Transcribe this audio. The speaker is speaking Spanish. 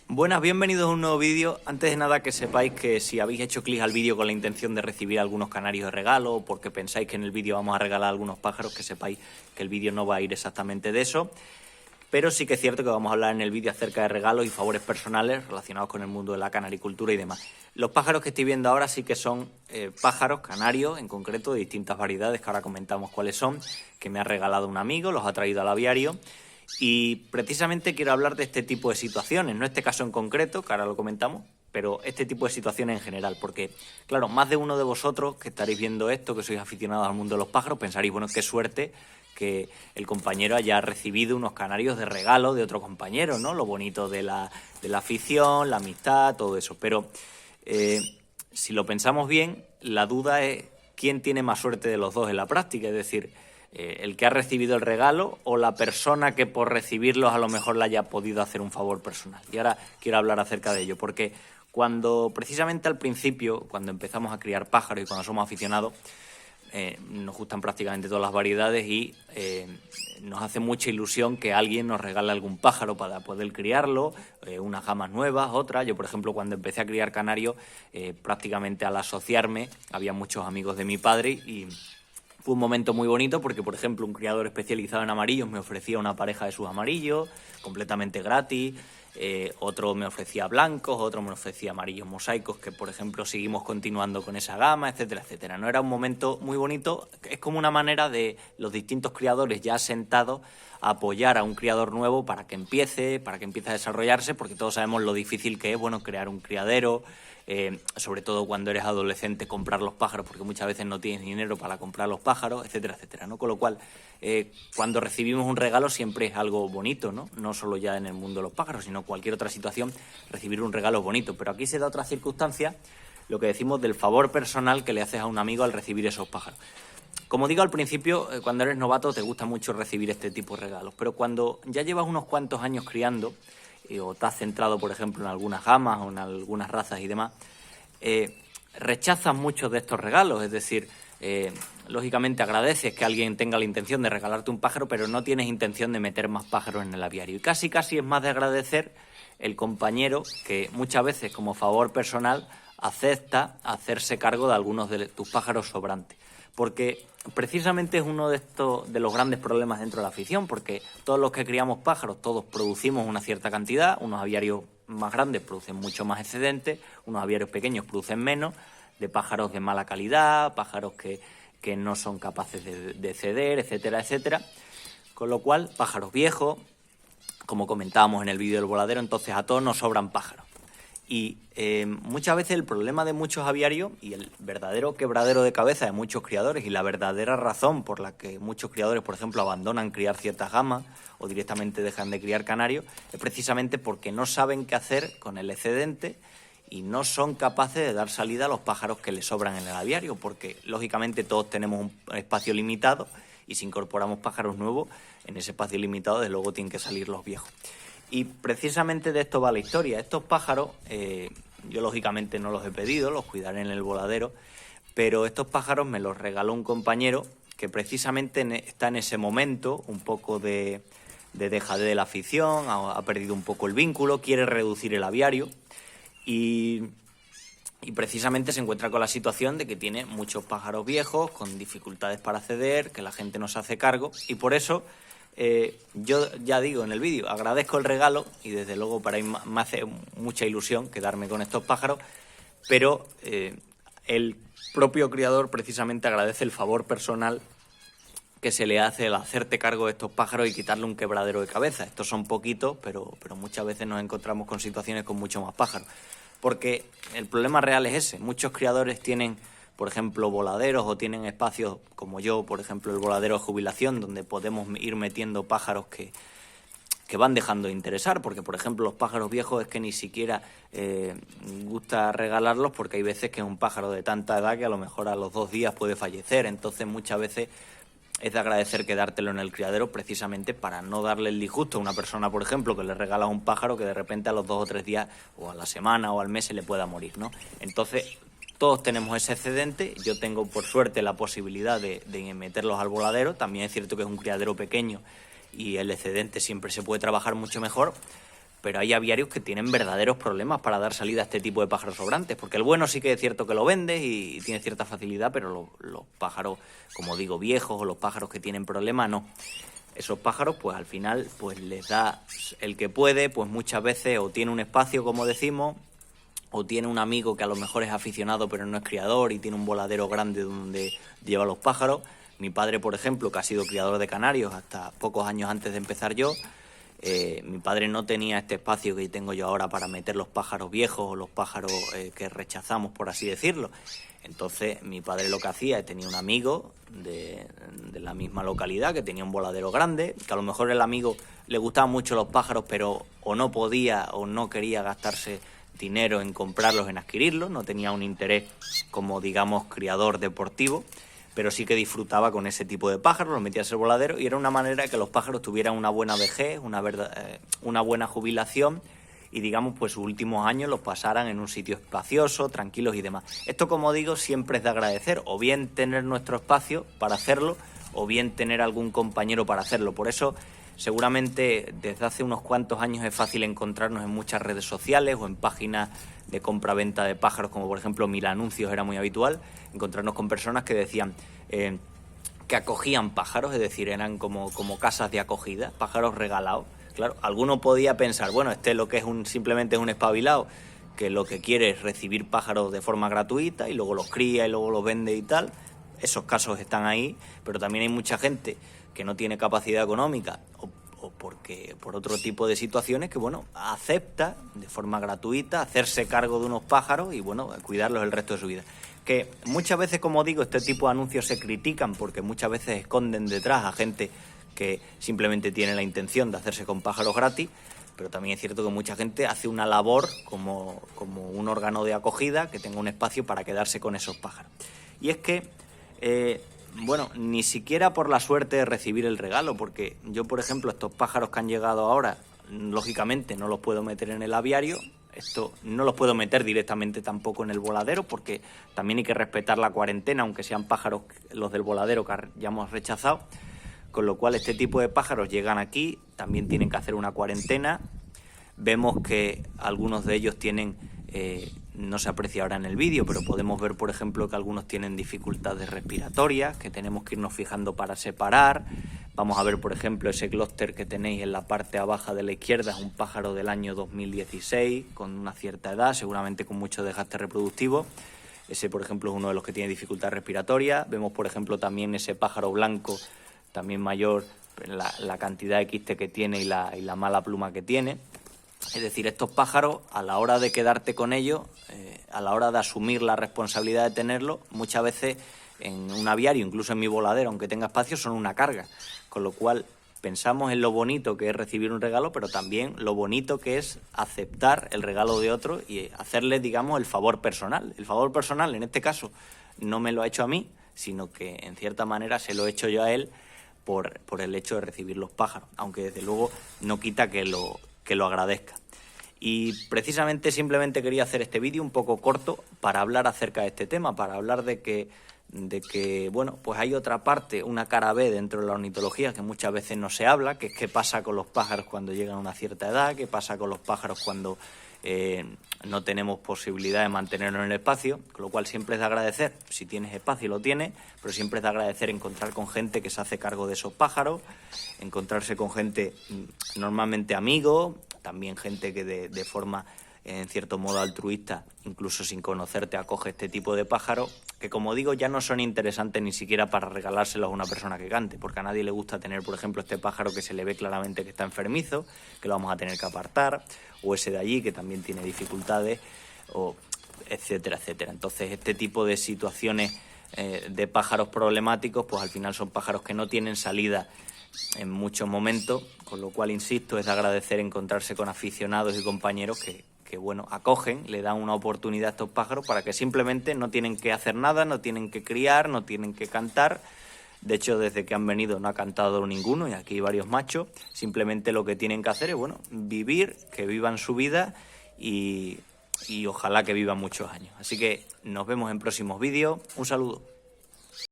Buenas, bienvenidos a un nuevo vídeo. Antes de nada que sepáis que si habéis hecho clic al vídeo con la intención de recibir algunos canarios de regalo o porque pensáis que en el vídeo vamos a regalar algunos pájaros, que sepáis que el vídeo no va a ir exactamente de eso. Pero sí que es cierto que vamos a hablar en el vídeo acerca de regalos y favores personales relacionados con el mundo de la canaricultura y demás. Los pájaros que estoy viendo ahora sí que son pájaros, canarios en concreto, de distintas variedades, que ahora comentamos cuáles son, que me ha regalado un amigo, los ha traído al aviario. Y precisamente quiero hablar de este tipo de situaciones, no este caso en concreto, que ahora lo comentamos, pero este tipo de situaciones en general, porque, claro, más de uno de vosotros que estaréis viendo esto, que sois aficionados al mundo de los pájaros, pensaréis, bueno, qué suerte que el compañero haya recibido unos canarios de regalo de otro compañero, ¿no? Lo bonito de la afición, la amistad, todo eso. Pero si lo pensamos bien, la duda es quién tiene más suerte de los dos en la práctica, es decir, el que ha recibido el regalo o la persona que por recibirlos a lo mejor le haya podido hacer un favor personal. Y ahora quiero hablar acerca de ello, porque cuando precisamente al principio, cuando empezamos a criar pájaros y cuando somos aficionados, nos gustan prácticamente todas las variedades y nos hace mucha ilusión que alguien nos regale algún pájaro para poder criarlo, unas gamas nuevas, otras. Yo, por ejemplo, cuando empecé a criar canarios, prácticamente al asociarme, había muchos amigos de mi padre y fue un momento muy bonito porque, por ejemplo, un criador especializado en amarillos me ofrecía una pareja de sus amarillos completamente gratis, otro me ofrecía blancos, otro me ofrecía amarillos mosaicos, que, por ejemplo, seguimos continuando con esa gama, etcétera, etcétera. No era un momento muy bonito, es como una manera de los distintos criadores ya asentados a apoyar a un criador nuevo para que empiece a desarrollarse, porque todos sabemos lo difícil que es, bueno, crear un criadero, sobre todo cuando eres adolescente, comprar los pájaros, porque muchas veces no tienes dinero para comprar los pájaros, etcétera, etcétera, ¿no? Con lo cual, cuando recibimos un regalo siempre es algo bonito, ¿no? No solo ya en el mundo de los pájaros, sino cualquier otra situación, recibir un regalo es bonito. Pero aquí se da otra circunstancia, lo que decimos del favor personal que le haces a un amigo al recibir esos pájaros. Como digo al principio, cuando eres novato te gusta mucho recibir este tipo de regalos, pero cuando ya llevas unos cuantos años criando, o te has centrado, por ejemplo, en algunas gamas o en algunas razas y demás, rechazas muchos de estos regalos. Es decir, lógicamente agradeces que alguien tenga la intención de regalarte un pájaro, pero no tienes intención de meter más pájaros en el aviario. Y casi es más de agradecer el compañero que muchas veces, como favor personal, acepta hacerse cargo de algunos de tus pájaros sobrantes. Porque precisamente es uno de los grandes problemas dentro de la afición, porque todos los que criamos pájaros, todos producimos una cierta cantidad, unos aviarios más grandes producen mucho más excedente, unos aviarios pequeños producen menos, de pájaros de mala calidad, pájaros que no son capaces de ceder, etcétera, etcétera. Con lo cual, pájaros viejos, como comentábamos en el vídeo del voladero, entonces a todos nos sobran pájaros. Y muchas veces el problema de muchos aviarios y el verdadero quebradero de cabeza de muchos criadores y la verdadera razón por la que muchos criadores, por ejemplo, abandonan criar ciertas gamas o directamente dejan de criar canarios, es precisamente porque no saben qué hacer con el excedente y no son capaces de dar salida a los pájaros que les sobran en el aviario, porque lógicamente todos tenemos un espacio limitado y si incorporamos pájaros nuevos, en ese espacio limitado desde luego tienen que salir los viejos. Y precisamente de esto va la historia. Estos pájaros, yo lógicamente no los he pedido, los cuidaré en el voladero, pero estos pájaros me los regaló un compañero que precisamente está en ese momento un poco de dejadez de la afición, ha perdido un poco el vínculo, quiere reducir el aviario y precisamente se encuentra con la situación de que tiene muchos pájaros viejos, con dificultades para ceder, que la gente no se hace cargo y por eso... yo ya digo en el vídeo, agradezco el regalo y desde luego para mí me hace mucha ilusión quedarme con estos pájaros, pero el propio criador precisamente agradece el favor personal que se le hace el hacerte cargo de estos pájaros y quitarle un quebradero de cabeza. Estos son poquitos, pero muchas veces nos encontramos con situaciones con mucho más pájaros, porque el problema real es ese. Muchos criadores tienen, por ejemplo, voladeros o tienen espacios como yo, por ejemplo, el voladero de jubilación, donde podemos ir metiendo pájaros que van dejando de interesar, porque, por ejemplo, los pájaros viejos es que ni siquiera gusta regalarlos porque hay veces que es un pájaro de tanta edad que a lo mejor a los 2 días puede fallecer, entonces muchas veces es de agradecer quedártelo en el criadero precisamente para no darle el disgusto a una persona, por ejemplo, que le regala un pájaro que de repente a los 2 o 3 días o a la semana o al mes se le pueda morir, ¿no? Entonces... todos tenemos ese excedente, yo tengo por suerte la posibilidad de meterlos al voladero, también es cierto que es un criadero pequeño y el excedente siempre se puede trabajar mucho mejor, pero hay aviarios que tienen verdaderos problemas para dar salida a este tipo de pájaros sobrantes, porque el bueno sí que es cierto que lo vendes y tiene cierta facilidad, pero los pájaros, como digo, viejos o los pájaros que tienen problemas, no. Esos pájaros, pues al final, pues les da el que puede, pues muchas veces o tiene un espacio, como decimos, o tiene un amigo que a lo mejor es aficionado pero no es criador y tiene un voladero grande donde lleva los pájaros. Mi padre, por ejemplo, que ha sido criador de canarios hasta pocos años antes de empezar yo, mi padre no tenía este espacio que tengo yo ahora para meter los pájaros viejos o los pájaros que rechazamos, por así decirlo. Entonces mi padre lo que hacía es tenía un amigo de la misma localidad que tenía un voladero grande, que a lo mejor el amigo le gustaban mucho los pájaros, pero o no podía o no quería gastarse dinero en comprarlos, en adquirirlos, no tenía un interés como, digamos, criador deportivo, pero sí que disfrutaba con ese tipo de pájaros, los metía a ese voladero y era una manera de que los pájaros tuvieran una buena vejez, una buena jubilación y, digamos, pues sus últimos años los pasaran en un sitio espacioso, tranquilos y demás. Esto, como digo, siempre es de agradecer, o bien tener nuestro espacio para hacerlo, o bien tener algún compañero para hacerlo. Por eso, seguramente desde hace unos cuantos años es fácil encontrarnos en muchas redes sociales o en páginas de compra-venta de pájaros, como por ejemplo Mil Anuncios era muy habitual, encontrarnos con personas que decían que acogían pájaros, es decir, eran como casas de acogida, pájaros regalados. Claro, alguno podía pensar, bueno, lo que es simplemente es un espabilado que lo que quiere es recibir pájaros de forma gratuita y luego los cría y luego los vende y tal. Esos casos están ahí, pero también hay mucha gente que no tiene capacidad económica o porque por otro tipo de situaciones que, bueno, acepta de forma gratuita hacerse cargo de unos pájaros y, bueno, cuidarlos el resto de su vida. Que muchas veces, como digo, este tipo de anuncios se critican porque muchas veces esconden detrás a gente que simplemente tiene la intención de hacerse con pájaros gratis, pero también es cierto que mucha gente hace una labor como un órgano de acogida que tenga un espacio para quedarse con esos pájaros. Y es que, bueno, ni siquiera por la suerte de recibir el regalo, porque yo, por ejemplo, estos pájaros que han llegado ahora, lógicamente no los puedo meter en el aviario, esto no los puedo meter directamente tampoco en el voladero, porque también hay que respetar la cuarentena, aunque sean pájaros los del voladero que ya hemos rechazado. Con lo cual este tipo de pájaros llegan aquí, también tienen que hacer una cuarentena. Vemos que algunos de ellos tienen, no se aprecia ahora en el vídeo, pero podemos ver, por ejemplo, que algunos tienen dificultades respiratorias, que tenemos que irnos fijando para separar. Vamos a ver, por ejemplo, ese clúster que tenéis en la parte baja de la izquierda, es un pájaro del año 2016, con una cierta edad, seguramente con mucho desgaste reproductivo. Ese, por ejemplo, es uno de los que tiene dificultad respiratoria. Vemos, por ejemplo, también ese pájaro blanco, también mayor, la cantidad de quiste que tiene y la mala pluma que tiene. Es decir, estos pájaros, a la hora de quedarte con ellos, a la hora de asumir la responsabilidad de tenerlos, muchas veces en un aviario, incluso en mi voladero, aunque tenga espacio, son una carga. Con lo cual pensamos en lo bonito que es recibir un regalo, pero también lo bonito que es aceptar el regalo de otro y hacerle, digamos, el favor personal. El favor personal, en este caso, no me lo ha hecho a mí, sino que en cierta manera se lo he hecho yo a él por el hecho de recibir los pájaros, aunque desde luego no quita que lo agradezca. Y precisamente simplemente quería hacer este vídeo un poco corto para hablar acerca de este tema, para hablar de que bueno, pues hay otra parte, una cara B dentro de la ornitología que muchas veces no se habla, que es qué pasa con los pájaros cuando llegan a una cierta edad, qué pasa con los pájaros cuando no tenemos posibilidad de mantenerlos en el espacio, con lo cual siempre es de agradecer, si tienes espacio lo tienes, pero siempre es de agradecer encontrar con gente que se hace cargo de esos pájaros, encontrarse con gente normalmente amigos, también gente que de forma en cierto modo altruista, incluso sin conocerte, acoge este tipo de pájaros, que como digo ya no son interesantes ni siquiera para regalárselos a una persona que cante, porque a nadie le gusta tener, por ejemplo, este pájaro que se le ve claramente que está enfermizo, que lo vamos a tener que apartar, o ese de allí que también tiene dificultades, o etcétera, etcétera. Entonces este tipo de situaciones de pájaros problemáticos, pues al final son pájaros que no tienen salida en muchos momentos, con lo cual, insisto, es de agradecer encontrarse con aficionados y compañeros que bueno, acogen, le dan una oportunidad a estos pájaros para que simplemente no tienen que hacer nada, no tienen que criar, no tienen que cantar. De hecho, desde que han venido no ha cantado ninguno y aquí hay varios machos. Simplemente lo que tienen que hacer es, bueno, vivir, que vivan su vida y ojalá que vivan muchos años. Así que nos vemos en próximos vídeos. Un saludo.